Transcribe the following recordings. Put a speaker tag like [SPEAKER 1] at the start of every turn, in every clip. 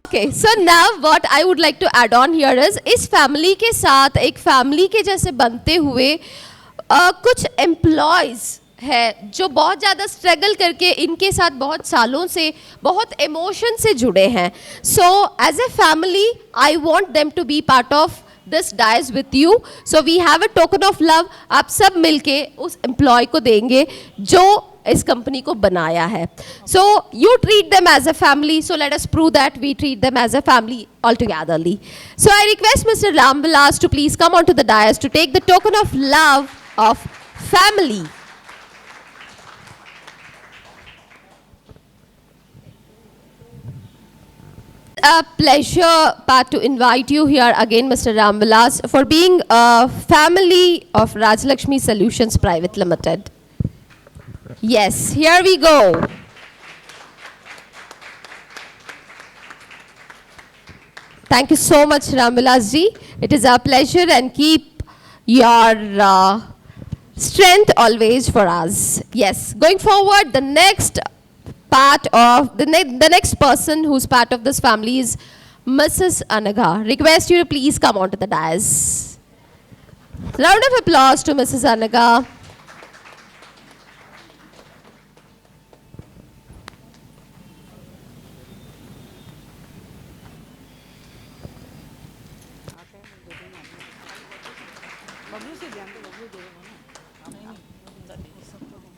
[SPEAKER 1] Okay, so now what I would like to add on here is इस family के साथ एक family के जैसे बनते हुए कुछ एम्प्लॉयज़ है जो बहुत ज़्यादा स्ट्रगल करके इनके साथ बहुत सालों से बहुत इमोशन से जुड़े हैं. So as a family I want them to be part of this dais with you. So we have a token of love. आप सब मिलके उस एम्प्लॉय को देंगे जो इस कंपनी को बनाया है. So you treat them as a family. So let us prove that we treat them as a family all togetherly. So I request mister Ramvilas to please come on to the dais to take the token of love of family. A pleasure, Pat, to invite you here again, Mr. Ramvilas, for being a family of Rajlakshmi Solutions Private Limited. Yes, here we go. Thank you so much, Ramvilas ji. It is our pleasure, and keep your strength always for us. Yes, going forward, the next part of the next person who's part of this family is Mrs. Anaga. Request you to please come onto the dais. Round of applause to Mrs. Anaga.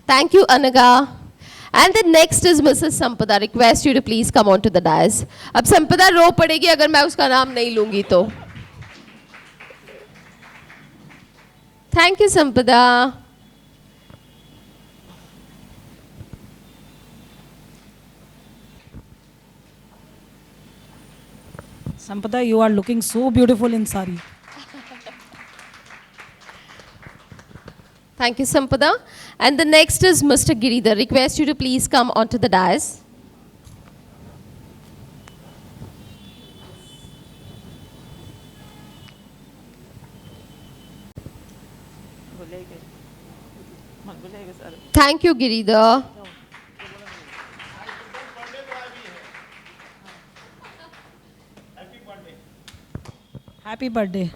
[SPEAKER 1] Thank you, Anaga. And the next is Mrs. Sampada. Request you to please come on to the dais. अब संपदा रो पड़ेगी अगर मैं उसका नाम नहीं लूंगी तो. Thank you, Sampada.
[SPEAKER 2] Sampada, you are looking so beautiful in sari.
[SPEAKER 1] Thank you, Sampada. And the next is Mr. Giridhar. Request you to please come onto the dais. Thank you, Giridhar.
[SPEAKER 2] Happy birthday.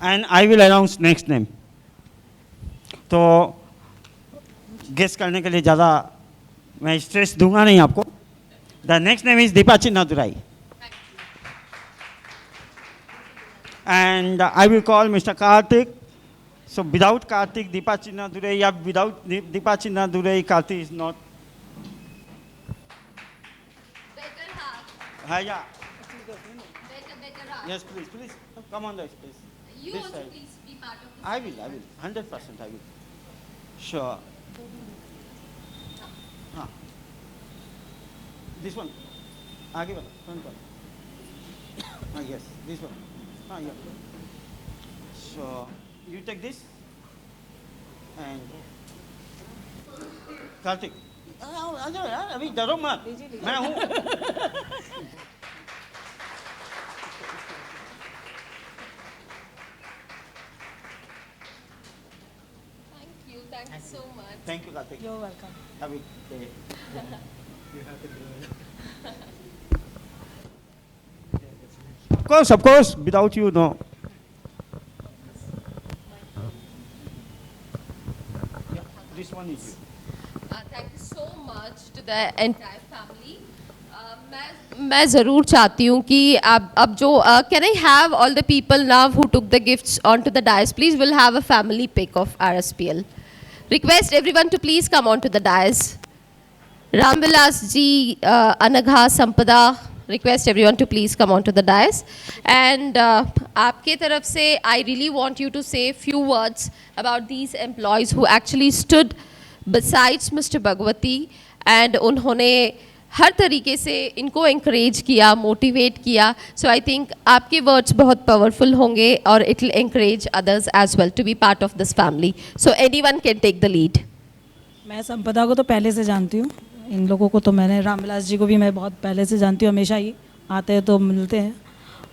[SPEAKER 3] And I will announce next name. तो guess करने के लिए ज़्यादा मैं stress दूंगा नहीं आपको. The next name is Deepa Chinnadurai. And I will call Mr. Karthik. So without Karthik, Deepa Chinnadurai, yeah, without Deepa Chinnadurai, Karthik is not.
[SPEAKER 1] Better half.
[SPEAKER 3] Yeah.
[SPEAKER 1] Better half.
[SPEAKER 3] Yes, please. Come on, guys, please.
[SPEAKER 1] You
[SPEAKER 3] This
[SPEAKER 1] also
[SPEAKER 3] side.
[SPEAKER 1] please be part of this.
[SPEAKER 3] I will. 100% I will. Sure. हाँ. This one. आगे वाला. Front one. Yes, this one. Yeah. So you take this and Karthik. अभी डरो मत. मैं हूँ.
[SPEAKER 1] Thank you so much.
[SPEAKER 3] Thank you, Karthik.
[SPEAKER 2] You're welcome.
[SPEAKER 3] Happy day. Of course, without you, no. Yeah, this one is you.
[SPEAKER 1] Thank you so much to the entire family. मैं ज़रूर चाहती हूँ कि अब जो can I have all the people now who took the gifts onto the dais, please. We'll have a family pic of RSPL. Request everyone to please come onto the dais. Ramvilas ji, Anagha, Sampada. Request everyone to please come onto the dais. And आपके तरफ से I really want you to say few words about these employees who actually stood besides Mr. Bhagwati and उन्होंने हर तरीके से इनको encourage किया, motivate किया. So I think आपके words बहुत powerful होंगे और it will encourage others as well to be part of this family. So anyone can take the lead.
[SPEAKER 2] मैं संपदा को तो पहले से जानती हूँ. इन लोगों को तो मैंने रामविलास जी को भी मैं बहुत पहले से जानती हूँ. हमेशा ही आते हैं तो मिलते हैं.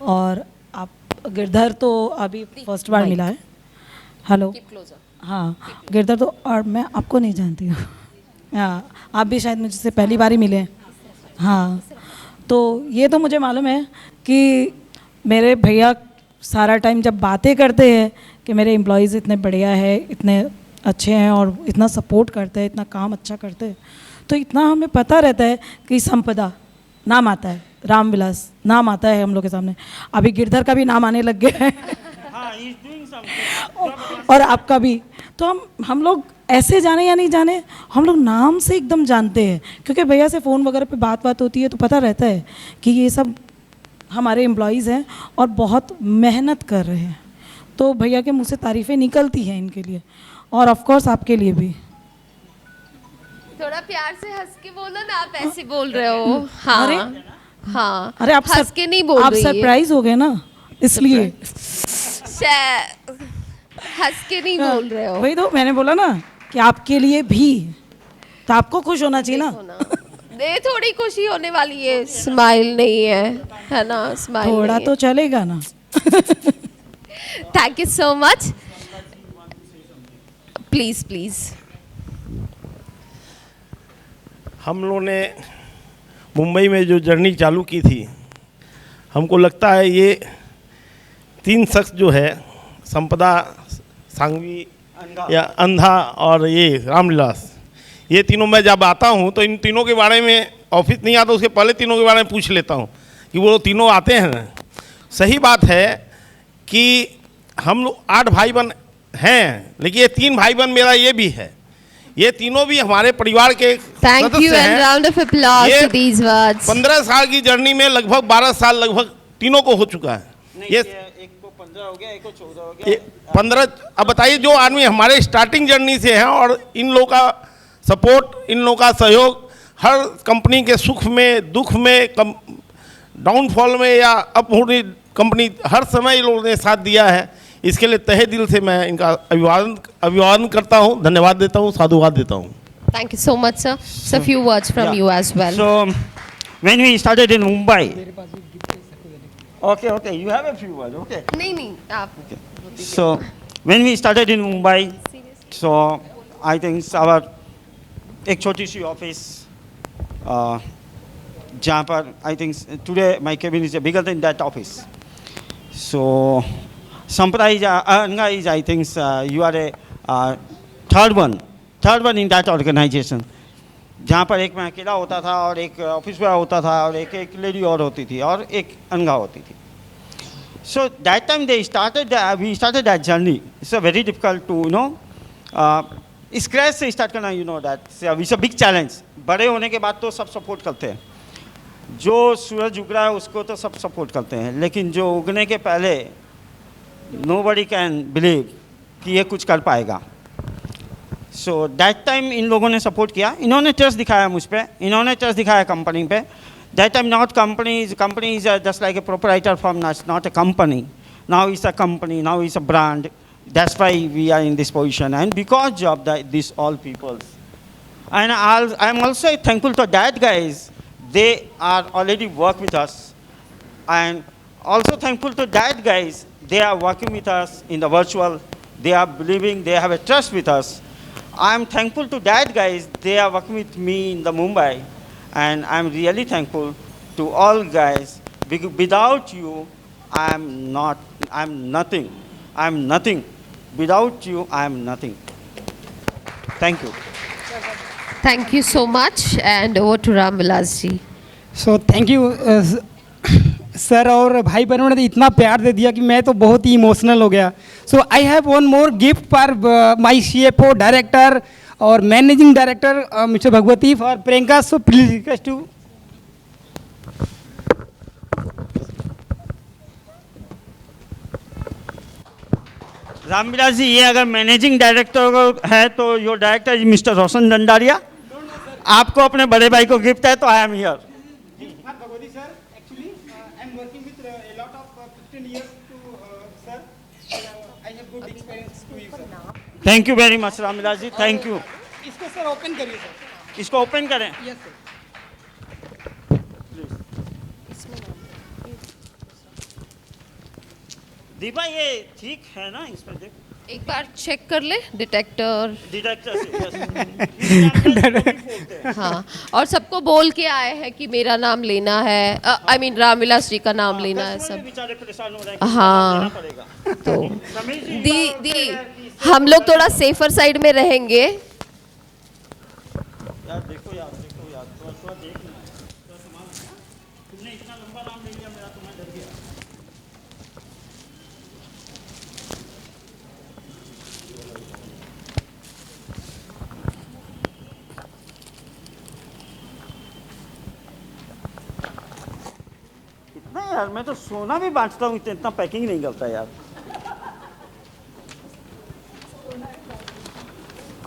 [SPEAKER 2] और आप गिरधर तो अभी फर्स्ट बार मिला है. हेलो. हाँ, गिरधर तो और मैं आपको नहीं जानती हूँ. हाँ, आप भी शायद मुझसे पहली बार ही मिले हैं। हाँ, तो ये तो मुझे मालूम है कि मेरे भैया सारा टाइम जब बातें करते हैं कि मेरे एम्प्लॉयज़ इतने बढ़िया है, इतने अच्छे हैं और इतना सपोर्ट करते हैं, इतना काम अच्छा करते हैं, तो इतना हमें पता रहता है कि संपदा नाम आता है, रामविलास नाम आता है हम लोग के सामने। अभी गिरधर का भी नाम आने लग गया है
[SPEAKER 3] हाँ, he is doing something.
[SPEAKER 2] और आपका भी। तो हम लोग ऐसे जाने या नहीं जाने, हम लोग नाम से एकदम जानते हैं, क्योंकि भैया से फ़ोन वगैरह पे बात होती है तो पता रहता है कि ये सब हमारे एम्प्लॉयज़ हैं और बहुत मेहनत कर रहे हैं। तो भैया के मुंह से तारीफ़ें निकलती हैं इनके लिए, और ऑफ कोर्स आपके लिए भी।
[SPEAKER 1] थोड़ा प्यार से हंस के बोलो ना, आप ऐसे बोल रहे हो। हाँ
[SPEAKER 2] अरे
[SPEAKER 1] हाँ,
[SPEAKER 2] अरे आप
[SPEAKER 1] हंस के नहीं बोल
[SPEAKER 2] आप
[SPEAKER 1] रही है।
[SPEAKER 2] सरप्राइज हो गए ना, इसलिए
[SPEAKER 1] हंस के नहीं बोल रहे हो।
[SPEAKER 2] वही तो मैंने बोला ना कि आपके लिए भी, तो आपको खुश होना चाहिए ना।
[SPEAKER 1] दे थोड़ी खुशी होने वाली है, स्माइल नहीं है ना, स्माइल
[SPEAKER 2] थोड़ा तो चलेगा ना।
[SPEAKER 1] Thank you so much. Please please.
[SPEAKER 4] हम लोगों ने मुंबई में जो जर्नी चालू की थी, हमको लगता है ये 3 शख्स जो है, संपदा, सांघवी या अंधा और ये रामविलास, ये तीनों मैं जब आता हूँ तो इन तीनों के बारे में, ऑफिस नहीं आता उसके पहले तीनों के बारे में पूछ लेता हूँ कि वो तीनों आते हैं ना। सही बात है कि हम लोग 8 भाई बहन हैं, लेकिन ये 3 भाई बहन मेरा ये भी है, ये तीनों भी हमारे परिवार के
[SPEAKER 1] thank you and round of applause to these words.
[SPEAKER 4] 15 साल की जर्नी में लगभग 12 साल लगभग तीनों को हो चुका है। ये
[SPEAKER 3] एक को 15 हो गया, एक को 14 हो गया,
[SPEAKER 4] 15। अब बताइए, जो आदमी हमारे स्टार्टिंग जर्नी से हैं और इन लोगों का सपोर्ट, इन लोगों का सहयोग हर कंपनी के सुख में, दुख में, डाउनफॉल में या अप होने, कंपनी हर समय इन लोगों ने साथ दिया है। इसके लिए तहे दिल से मैं इनका अभिवादन करता हूँ, धन्यवाद देता हूँ, साधुवाद देता हूँ।
[SPEAKER 1] Thank you so much, sir. So few words from
[SPEAKER 3] Yeah.
[SPEAKER 1] you as well.
[SPEAKER 3] So, when we started in Mumbai, okay, you have a few words, okay.
[SPEAKER 1] नहीं नहीं, आप
[SPEAKER 3] So, when we started in Mumbai, so I think our एक छोटी सी office, जहाँ पर I think today my cabin is bigger than that office. So, Sampradaya is, Anga is, I think you are a third one in that organization. जहाँ पर एक मैं अकेला होता था और एक ऑफिस बॉय होता था और एक लेडी और होती थी और एक अनगा होती थी. So that time we started that journey. It's a very difficult to scratch से start करना, that it's a big challenge. बड़े होने के बाद तो सब सपोर्ट करते हैं, जो सूरज उग रहा है उसको तो सब सपोर्ट करते हैं, लेकिन जो उगने के पहले nobody can believe कि ये कुछ कर पाएगा. So that time इन लोगों ने सपोर्ट किया, इन्होंने ट्रस्ट दिखाया मुझ पे, इन्होंने ट्रस्ट दिखाया कंपनी पे. That time not company is just like a proprietor firm, not a company. Now it's a company, now it's a brand. That's why we are in this position, and because of these all people. And I'm also thankful to that guys, they are already work with us. And also thankful to that guys, they are working with us in the virtual, they are believing, they have a trust with us. I'm thankful to that guys, they are working with me in the Mumbai. And I'm really thankful to all guys. Without you, I'm nothing. I'm nothing. Without you, I'm nothing. Thank you.
[SPEAKER 1] Thank you so much and over to Ramvilas ji.
[SPEAKER 5] So thank you sir. और भाई बहनों ने तो इतना प्यार दे दिया कि मैं तो बहुत ही इमोशनल हो गया. So I have one more gift for my CFO director और managing director mister Bhagwati for Priyanka. So please request to.
[SPEAKER 3] Ramvilas ji, ये अगर मैनेजिंग डायरेक्टर है तो your director is mister Roshan Dandaria. आपको अपने बड़े भाई को गिफ्ट है तो I am here.
[SPEAKER 5] Bhagwati sir, actually I am working with a lot of 15 years to sir. I have good experience to you sir.
[SPEAKER 3] Thank you very much Ramvilas ji, thank you.
[SPEAKER 5] इसको sir open करिए sir.
[SPEAKER 3] इसको open करें.
[SPEAKER 5] Yes sir.
[SPEAKER 3] Deepa, ये ठीक है ना, इसमें देख.
[SPEAKER 1] एक बार चेक कर ले डिटेक्टर।
[SPEAKER 3] डिटेक्टर से yes.
[SPEAKER 1] हाँ, और सबको बोल के आए हैं कि मेरा नाम लेना है, आई मीन रामविलास जी का नाम लेना है
[SPEAKER 3] कस्टमर भी
[SPEAKER 1] सब।
[SPEAKER 3] बेचारे परेशान हो रहे हैं कि
[SPEAKER 1] हाँ।
[SPEAKER 3] देना पड़ेगा।
[SPEAKER 1] तो
[SPEAKER 3] समीर जी,
[SPEAKER 1] दी
[SPEAKER 3] एक बार
[SPEAKER 1] दी
[SPEAKER 3] और
[SPEAKER 1] हम लोग थोड़ा सेफर साइड में रहेंगे।
[SPEAKER 3] यार देखो यार थोड़ा देख लेना, थोड़ा संभाल लेना। तुमने इतना लंबा नाम ले लिया मेरा, तो मैं डर गया। इतना यार, मैं तो सोना भी बांटता हूँ, इतना पैकिंग नहीं करता यार।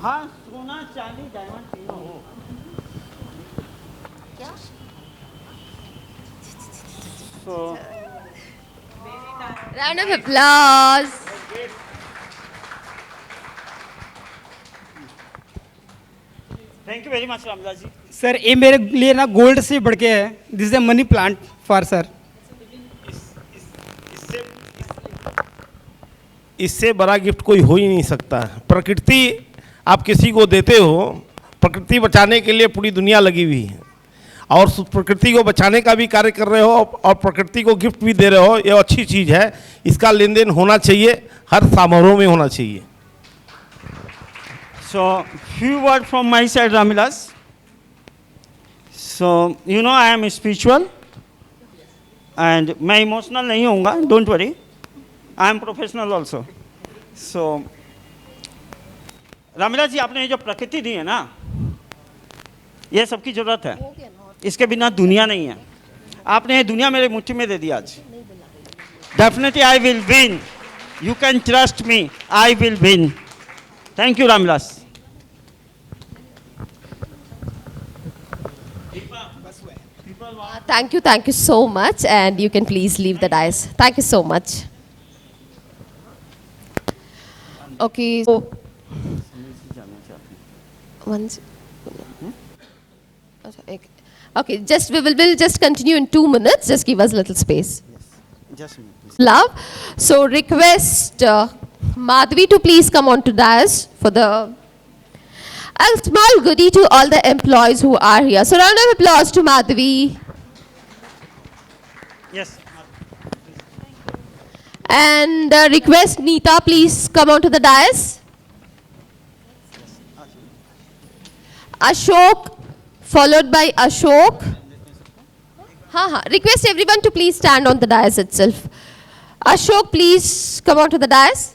[SPEAKER 3] हाँ, सोना चांदी डायमंड तीनों हो। क्या? So,
[SPEAKER 1] round of applause.
[SPEAKER 3] Thank you very much Ramdas ji.
[SPEAKER 5] Sir ये मेरे लिए ना गोल्ड से बढ़ के है, this is a money plant for sir.
[SPEAKER 4] इससे बड़ा गिफ्ट कोई हो ही नहीं सकता। प्रकृति आप किसी को देते हो, प्रकृति बचाने के लिए पूरी दुनिया लगी हुई है, और उस प्रकृति को बचाने का भी कार्य कर रहे हो और प्रकृति को गिफ्ट भी दे रहे हो, ये अच्छी चीज़ है। इसका लेन देन होना चाहिए, हर समारोह में होना चाहिए।
[SPEAKER 3] So, few word from my side, Ramvilas. So, you know I am spiritual and मैं emotional नहीं होऊंगा, don't worry. I am professional also. So, Ramvilas ji, आपने ये जो प्रकृति दी है ना, ये सबकी जरूरत है, इसके बिना दुनिया नहीं है। आपने ये दुनिया मेरे मुट्ठी में दे दी आज। Definitely I will win. You can trust me. I will win. Thank you, Ramvilas.
[SPEAKER 1] Thank you so much, and you can please leave the dice. Thank you so much. Okay. So, one. Okay, just we'll just continue in 2 minutes. Just give us a little space.
[SPEAKER 3] Just a minute, please.
[SPEAKER 1] Love. So request Madhvi to please come on to dais for the a small goodie to all the employees who are here. So round of applause to Madhvi.
[SPEAKER 3] Yes.
[SPEAKER 1] And request Neeta please come on to the dais. Ashok followed by Ashok. Request everyone to please stand on the dais itself. Ashok, please come on to the dais.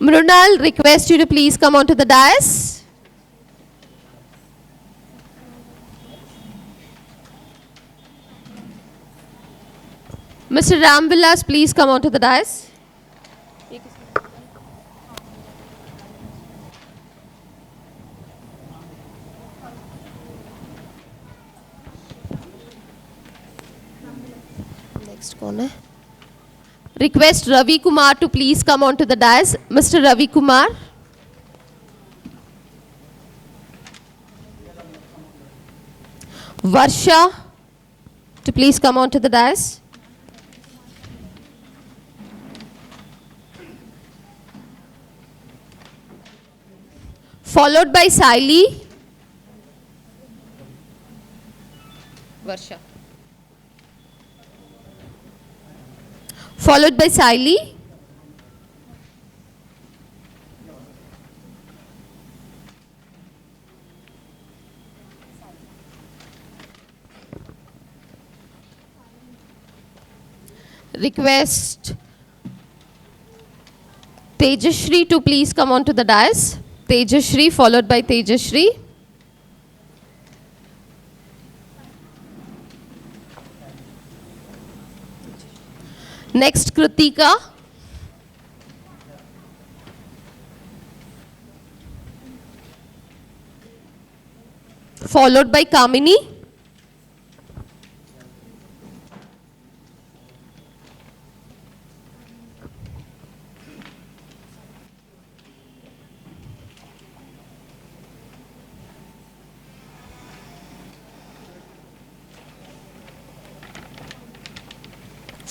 [SPEAKER 1] Mrunal, request you to please come on to the dais. Mr. Ramvilas, please come on to the dais. Next कौन है? Request Ravi Kumar to please come on to the dais. Mr. Ravi Kumar. Varsha to please come on to the dais. Followed by Saili. Varsha. Followed by Saili. Request Tejashri to please come on to the dais. Tejashri followed by Tejashri. Next Kritika. Followed by Kamini.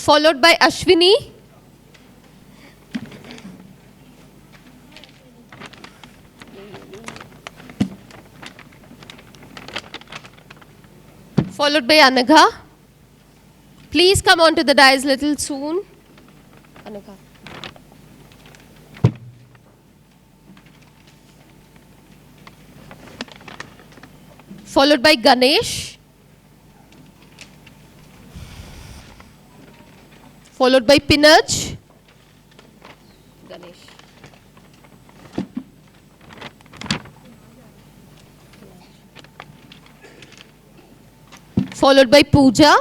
[SPEAKER 1] followed by Ashwini, followed by Anagha. Please come onto the dais little soon. Anagha. Followed by Ganesh. Followed by Pinaj. Ganesh. Followed by Pooja.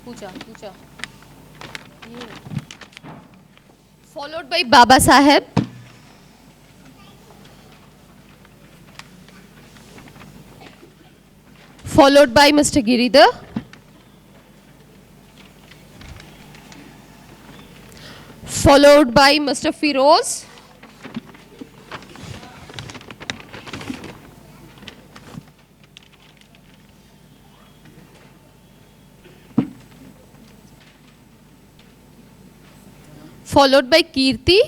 [SPEAKER 1] Pooja. Followed by Baba Saheb. Followed by Mr. Giridhar. Followed by Mr. Firoz. Followed by Kirti.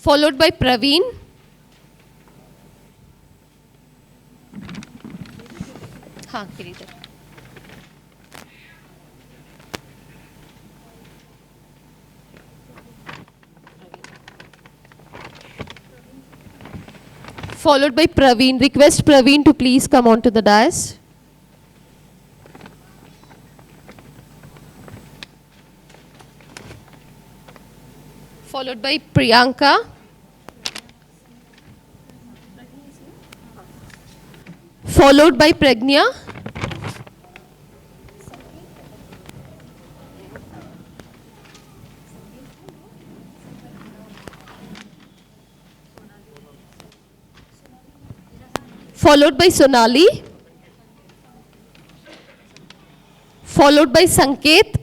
[SPEAKER 1] Followed by Praveen. हाँ Giridhar. Followed by Praveen. Request Praveen to please come onto the dais. Followed by Priyanka. Followed by Pragnya. Followed by Sonali. Followed by Sanket.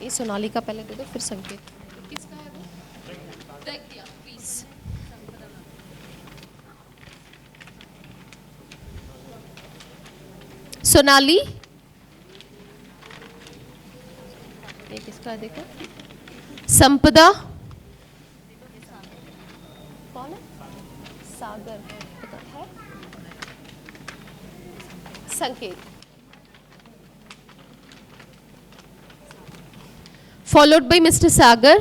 [SPEAKER 1] ये सोनाली का पहले दे दो फिर संकेत. किसका है वो? प्रज्ञा, प्लीज. सोनाली. ये किसका है देखो. संपदा. कौन है? सागर. पता है? संकेत. Followed by Mr. Sagar.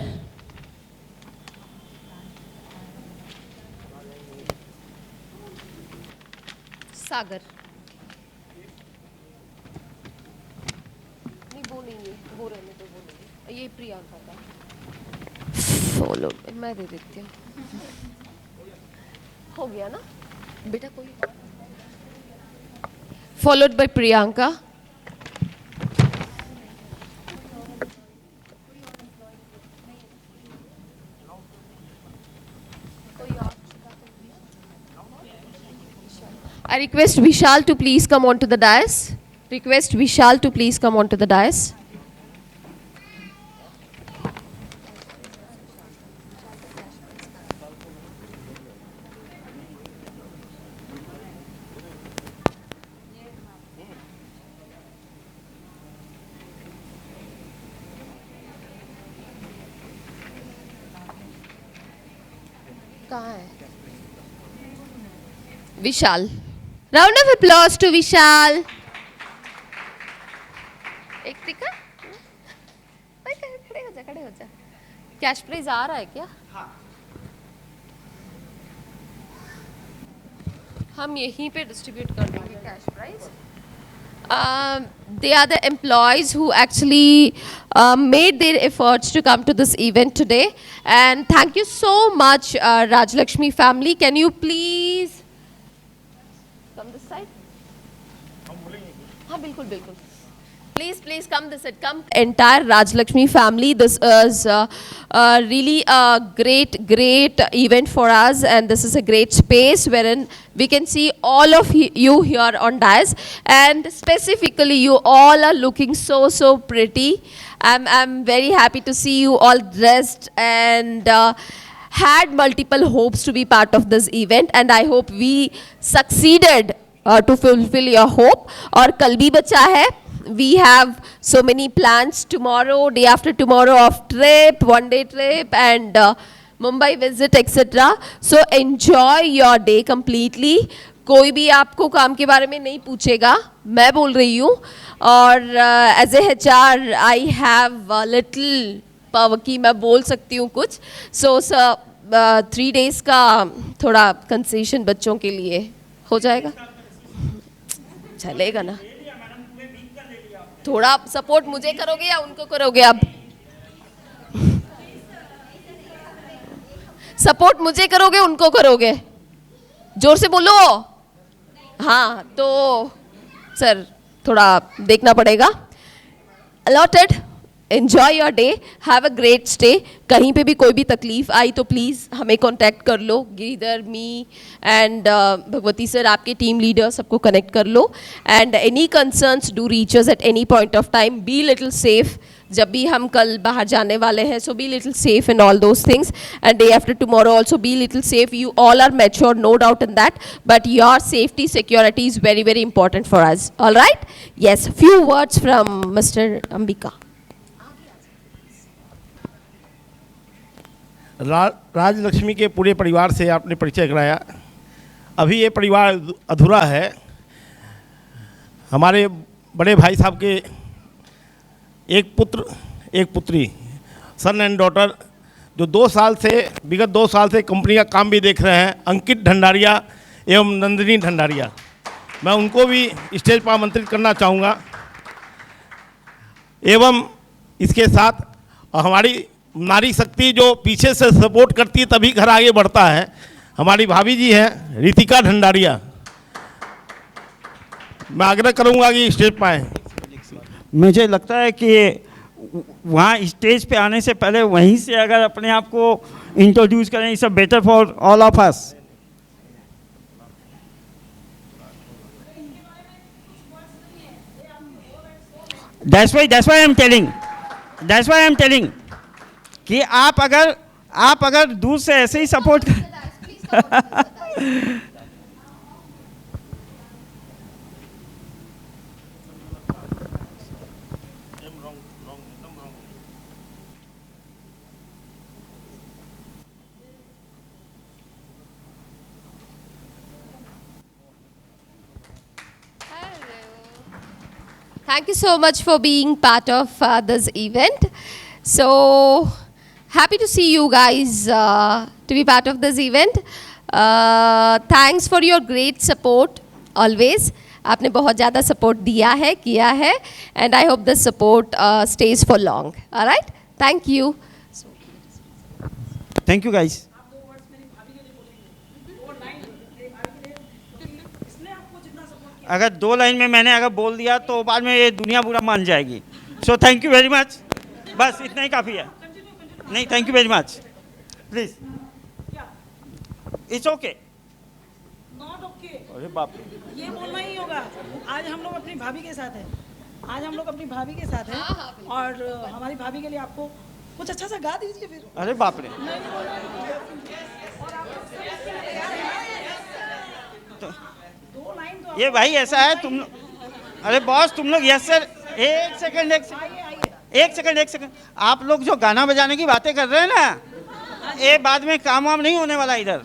[SPEAKER 1] Sagar. नहीं वो नहीं है, वो रहने दो, वो नहीं है. ये प्रियंका का. Followed by मैं दे देती हूँ. हो गया ना? बेटा कोई. Followed by Priyanka. I request Vishal to please come onto the dais. Request Vishal to please come onto the dais. कहाँ है? विशाल. Round of applause to Vishal. एक टिका. खड़े हो जा. कैश प्राइज आ रहा है क्या? हाँ. हम यहीं पे डिस्ट्रीब्यूट कर देंगे cash prize. They are the employees who actually made their efforts to come to this event today. And thank you so much, Rajlakshmi family. Can you please come this side? हाँ बिल्कुल बिल्कुल. Please come this side. Come. Entire Rajlakshmi family. This is really a great event for us, and this is a great space wherein we can see all of you here on dais, and specifically you all are looking so pretty. I'm very happy to see you all dressed and had multiple hopes to be part of this event, and I hope we succeeded to fulfill your hope. और कल भी बचा है. We have so many plans tomorrow, day after tomorrow of trip, one day trip and Mumbai visit etc. So enjoy your day completely. कोई भी आपको काम के बारे में नहीं पूछेगा, मैं बोल रही हूँ. और as a HR I have little power की मैं बोल सकती हूँ कुछ. सो 3 days का थोड़ा कंसेशन बच्चों के लिए हो जाएगा, चलेगा ना. थोड़ा सपोर्ट मुझे करोगे या उनको करोगे? अब सपोर्ट मुझे करोगे उनको करोगे? जोर से बोलो. हाँ तो सर थोड़ा देखना पड़ेगा. Allotted. Enjoy your day, have a great stay. कहीं पे भी कोई भी तकलीफ आई तो प्लीज़ हमें कांटेक्ट कर लो. Giridhar, me and Bhagwati sir, आपके टीम लीडर, सबको कनेक्ट कर लो. And any concerns do reach us at any point of time. Be little safe. जब भी हम कल बाहर जाने वाले हैं, so be little safe in all those things. And day after tomorrow also be little safe. You all are mature, no doubt in that, but your safety security is very important for us. All right. Yes, few words from mister Ambika.
[SPEAKER 4] Rajalakshmi के पूरे परिवार से आपने परिचय कराया. अभी ये परिवार अधूरा है. हमारे बड़े भाई साहब के एक पुत्र एक पुत्री, सन एंड डॉटर, जो विगत 2 साल से कंपनी का काम भी देख रहे हैं, अंकित ढंडारिया एवं नंदिनी ढंडारिया. मैं उनको भी स्टेज पर आमंत्रित करना चाहूँगा. एवं इसके साथ हमारी नारी शक्ति जो पीछे से सपोर्ट करती है तभी घर आगे बढ़ता है, हमारी भाभी जी हैं रितिका ढंडारिया. मैं आग्रह करूंगा कि स्टेज पर आएं.
[SPEAKER 3] मुझे लगता है कि वहाँ स्टेज पे आने से पहले वहीं से अगर अपने आप को इंट्रोड्यूस करें, it's better for all of us. That's why I'm telling कि आप अगर दूर से ऐसे ही support
[SPEAKER 1] Thank you so much for being part of this event. So happy to see you guys to be part of this event. Thanks for your great support always. आपने बहुत ज़्यादा support दिया है, किया है, and I hope the support stays for long. All right? Thank you.
[SPEAKER 3] Thank you guys. अगर 2 line में मैंने अगर बोल दिया तो बाद में ये दुनिया बुरा मान जाएगी. So thank you very much. बस इतना ही काफ़ी है. नहीं, thank you very much. Please. It's okay.
[SPEAKER 2] Not okay.
[SPEAKER 3] अरे बाप रे,
[SPEAKER 2] ये बोलना ही होगा. आज हम लोग अपनी भाभी के साथ हैं. और हमारी भाभी के लिए आपको कुछ अच्छा सा गा दीजिए फिर.
[SPEAKER 3] अरे बाप रे. ये भाई ऐसा है तुम. अरे बॉस तुम लोग. Yes sir. एक सेकंड. आप लोग जो गाना बजाने की बातें कर रहे हैं ना, ये बाद में काम वाम नहीं होने वाला इधर.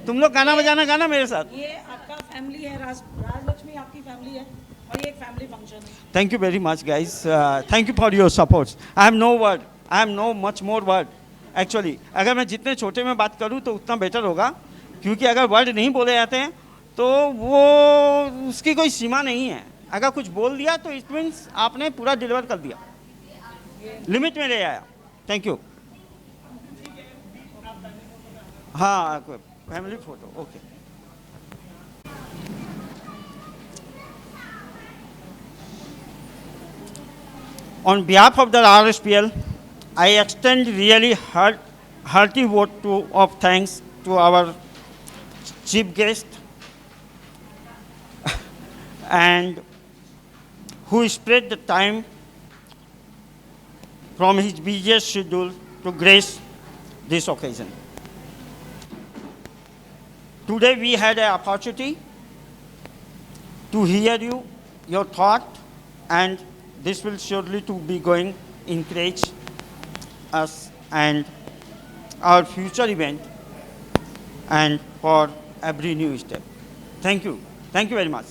[SPEAKER 3] तुम लोग गाना बजाना गाना मेरे साथ.
[SPEAKER 2] ये आपका फैमिली है, राजलक्ष्मी आपकी फैमिली है और ये एक फैमिली फंक्शन है.
[SPEAKER 3] Thank you very much guys. Thank you for your supports. I am no much more word. Actually अगर मैं जितने छोटे में बात करूँ तो उतना बेटर होगा, क्योंकि अगर वर्ड नहीं बोले जाते हैं तो वो उसकी कोई सीमा नहीं है. अगर कुछ बोल दिया तो इट मीन्स आपने पूरा डिलीवर कर दिया, लिमिट में ले आया. Thank you. हाँ, family photo. Okay. On behalf of the RSPL, I extend really hearty vote of thanks to our chief guest and who spread the time from his busiest schedule to grace this occasion. Today we had an opportunity to hear your thought, and this will surely to be going encourage us and our future event and for every new step. Thank you. Thank you very much.